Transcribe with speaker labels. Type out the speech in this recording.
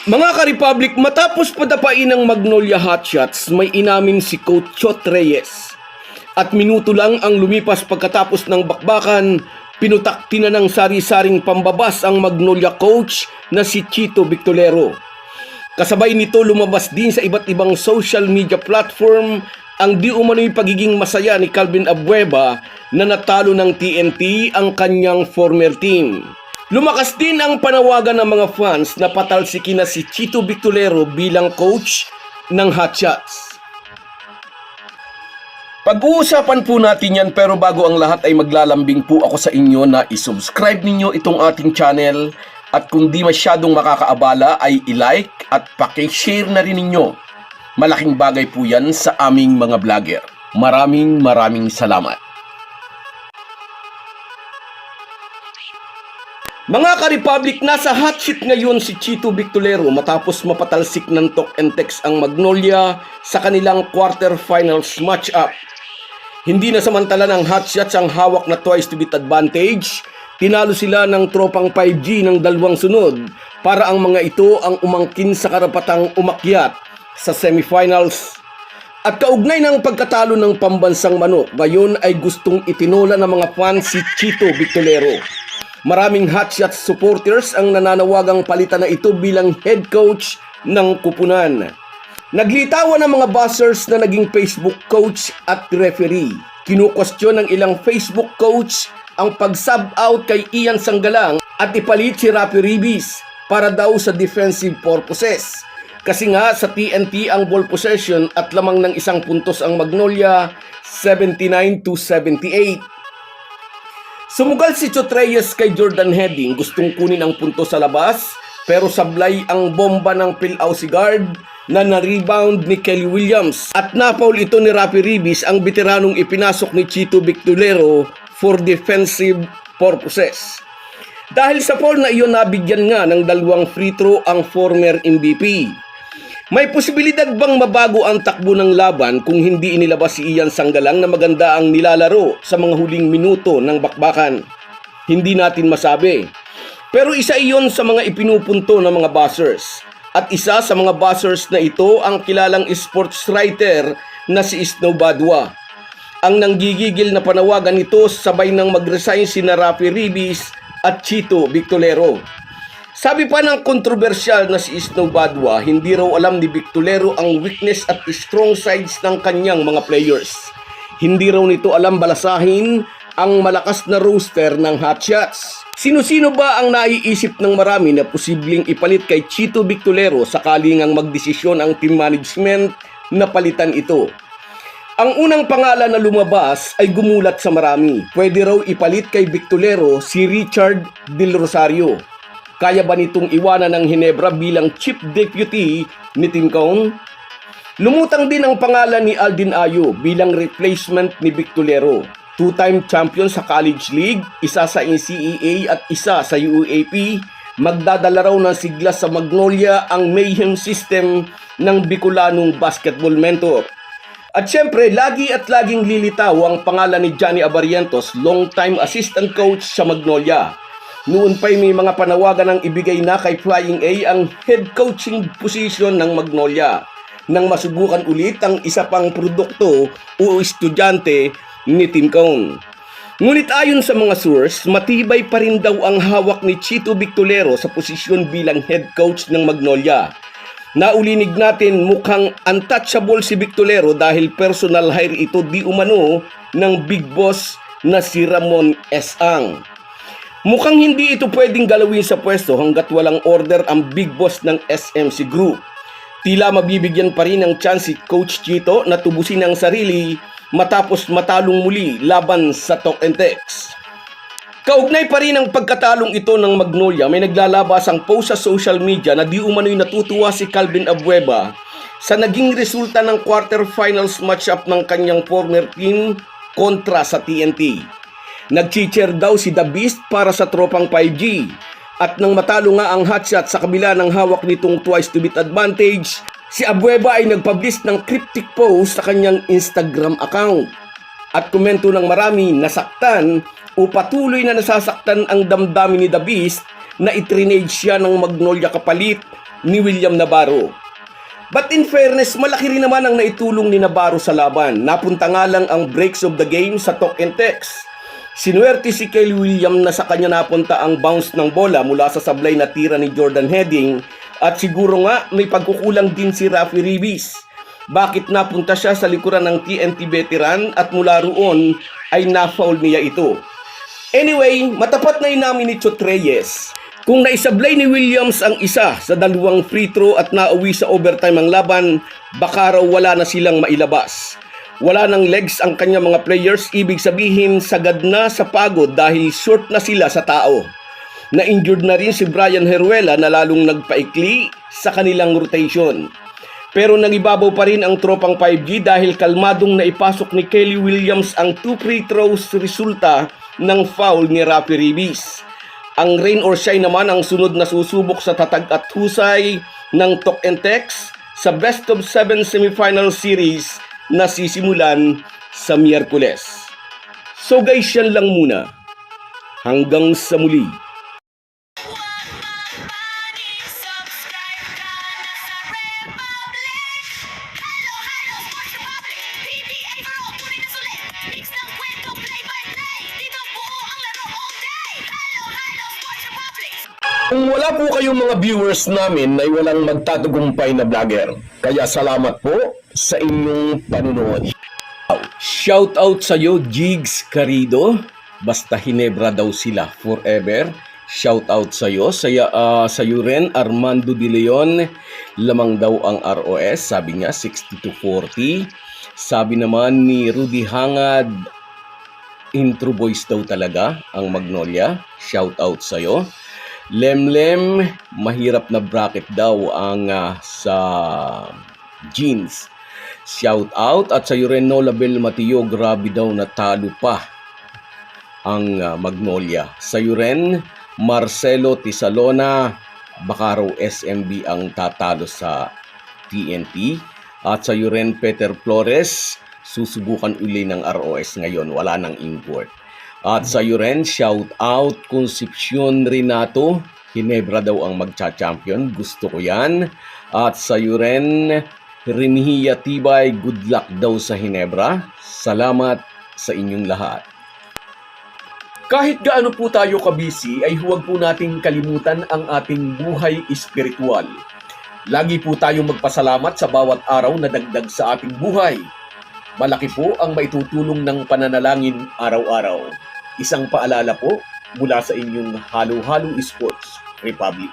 Speaker 1: Mga ka-Republic, matapos padapain ng Magnolia Hotshots, may inamin si Coach Chot Reyes. At minuto lang ang lumipas pagkatapos ng bakbakan, pinutakti na ng sari-saring pambabas ang Magnolia coach na si Chito Victolero. Kasabay nito lumabas din sa iba't ibang social media platform ang di umano'y pagiging masaya ni Calvin Abueva na natalo ng TNT ang kanyang former team. Lumakas din ang panawagan ng mga fans na patalsikin na si Chito Victolero bilang coach ng Hotshots. Pag-uusapan po natin yan, pero bago ang lahat ay maglalambing po ako sa inyo na isubscribe ninyo itong ating channel at kung di masyadong makakaabala ay i-like at paki-share na rin ninyo. Malaking bagay po yan sa aming mga vlogger. Maraming salamat. Mga ka-Republic, nasa hot seat ngayon si Chito Victolero matapos mapatalsik ng talk and text ang Magnolia sa kanilang quarterfinals match-up. Hindi na samantala ng Hotshots ang hawak na twice to beat advantage. Tinalo sila ng tropang 5G ng dalawang sunod para ang mga ito ang umangkin sa karapatang umakyat sa semifinals. At kaugnay ng pagkatalo ng pambansang manok, ngayon ay gustong itinola ng mga fans si Chito Victolero. Maraming Hotshots supporters ang nananawagang palitan na ito bilang head coach ng kupunan. Naglitawan ng mga buzzers na naging Facebook coach at referee. Kinukwestiyon ng ilang Facebook coach ang pag-sub out kay Ian Sanggalang at ipalit si Rafi Ribis para daw sa defensive purposes. Kasi nga sa TNT ang ball possession at lamang ng isang puntos ang Magnolia, 79-78. Sumugal si Chot Reyes kay Jordan Heading, gustong kunin ang punto sa labas, pero sablay ang bomba ng Phil-Aussie guard na na-rebound ni Kelly Williams. At napaul ito ni Rafi Ribis, ang veteranong ipinasok ni Chito Victolero for defensive purposes. Dahil sa foul na iyon, nabigyan nga ng 2 free throw ang former MVP. May posibilidad bang mabago ang takbo ng laban kung hindi inilabas si Ian Sanggalang na maganda ang nilalaro sa mga huling minuto ng bakbakan? Hindi natin masabi. Pero isa iyon sa mga ipinupunto ng mga buzzers. At isa sa mga buzzers na ito ang kilalang sports writer na si Snow Badwa. Ang nanggigigil na panawagan nito sabay ng mag-resign si Rafi Ribis at Chito Victolero. Sabi pa ng kontrobersyal na si Snow Badwa, hindi raw alam ni Victolero ang weakness at strong sides ng kanyang mga players. Hindi raw nito alam balasahin ang malakas na roster ng Hotshots. Sino-sino ba ang naiisip ng marami na posibleng ipalit kay Chito Victolero sakaling ang magdesisyon ang team management na palitan ito? Ang unang pangalan na lumabas ay gumulat sa marami. Pwede raw ipalit kay Victolero si Richard Del Rosario. Kaya ba nitong iwanan ng Ginebra bilang chief deputy ni Tim Cone? Lumutang din ang pangalan ni Aldin Ayo bilang replacement ni Victolero. 2-time champion sa College League, isa sa NCAA at isa sa UAP. Magdadala raw ng sigla sa Magnolia ang mayhem system ng Bicolanong basketball mentor. At syempre, laging lilitaw ang pangalan ni Johnny Abarientos, long-time assistant coach sa Magnolia. Noon pa'y may mga panawagan ng ibigay na kay Flying A ang head coaching position ng Magnolia nang masubukan ulit ang isa pang produkto o estudyante ni Tim Cone. Ngunit ayon sa mga source, matibay pa rin daw ang hawak ni Chito Victolero sa posisyon bilang head coach ng Magnolia. Naulinig natin mukhang untouchable si Victolero dahil personal hire ito di umano ng big boss na si Ramon S. Ang. Mukhang hindi ito pwedeng galawin sa pwesto hanggat walang order ang big boss ng SMC Group. Tila mabibigyan pa rin ng chance si Coach Chito na tubusin ang sarili matapos matalong muli laban sa talk and text. Kaugnay pa rin ang pagkatalong ito ng Magnolia, may naglalabas ang post sa social media na di umano'y natutuwa si Calvin Abueva sa naging resulta ng quarterfinals matchup ng kanyang former team kontra sa TNT. Nag-cheer daw si The Beast para sa tropang 5G. At nang matalo nga ang Hotshots sa kabila ng hawak nitong twice to beat advantage, si Abueva ay nagpublish ng cryptic post sa kanyang Instagram account. At komento ng marami, nasaktan o patuloy na nasasaktan ang damdamin ni The Beast na itrinade siya ng Magnolia kapalit ni William Navarro. But in fairness, malaki rin naman ang naitulong ni Navarro sa laban. Napunta nga lang ang breaks of the game sa talk and text. Sinuwerte si Kelly Williams na sa kanya napunta ang bounce ng bola mula sa sablay na tira ni Jordan Heading, at siguro nga may pagkukulang din si Rafi Ribis. Bakit napunta siya sa likuran ng TNT veteran at mula roon ay na-foul niya ito? Anyway, matapat na inamin ni Chot Reyes. Kung naisablay ni Williams ang isa sa dalawang free throw at nauwi sa overtime ang laban, baka raw wala na silang mailabas. Wala ng legs ang kanya mga players, ibig sabihin sagad na sa pagod dahil short na sila sa tao. Na-injured na rin si Brian Heruela na lalong nagpaikli sa kanilang rotation. Pero nangibabaw pa rin ang tropang 5G dahil kalmadong naipasok ni Kelly Williams ang 2 free throws resulta ng foul ni Rafi Ribis. Ang rain or shine naman ang sunod na susubok sa tatag at husay ng talk and text sa best of 7 semifinal series na sisimulan sa Miyerkules. So guys, yan lang muna. Hanggang sa muli. Kung wala po kayong mga viewers namin ay walang magtatagumpay na vlogger. Kaya salamat po sa inyong panunood. Shout out sa iyo, Jigs Carido. Basta Hinebra daw sila forever. Shout out sa iyo. Sa iyo rin, Armando De Leon. Lamang daw ang ROS. Sabi niya, 60-40. Sabi naman ni Rudy Hangad, intro voice daw talaga ang Magnolia. Shout out sa iyo. Lemlem, mahirap na bracket daw ang sa jeans. Shout out. At sa iyo rin, Nola Bel Mateo, grabe daw natalo pa ang Magnolia. Sa iyo rin, Marcelo Tisalona, baka raw SMB ang tatalo sa TNT. At sa iyo rin, Peter Flores, susubukan uli ng ROS ngayon, wala nang import. At sa iyo rin, shout out Concepcion Renato, Hinebra daw ang magcha-champion, gusto ko yan. At sa iyo rin, Renihiya Tibay, good luck daw sa Hinebra. Salamat sa inyong lahat. Kahit gaano po tayo kabisi, ay huwag po nating kalimutan ang ating buhay espiritual. Lagi po tayong magpasalamat sa bawat araw na dagdag sa ating buhay. Malaki po ang maitutulong ng pananalangin araw-araw. Isang paalala po mula sa inyong Halo Halo Sports Republic.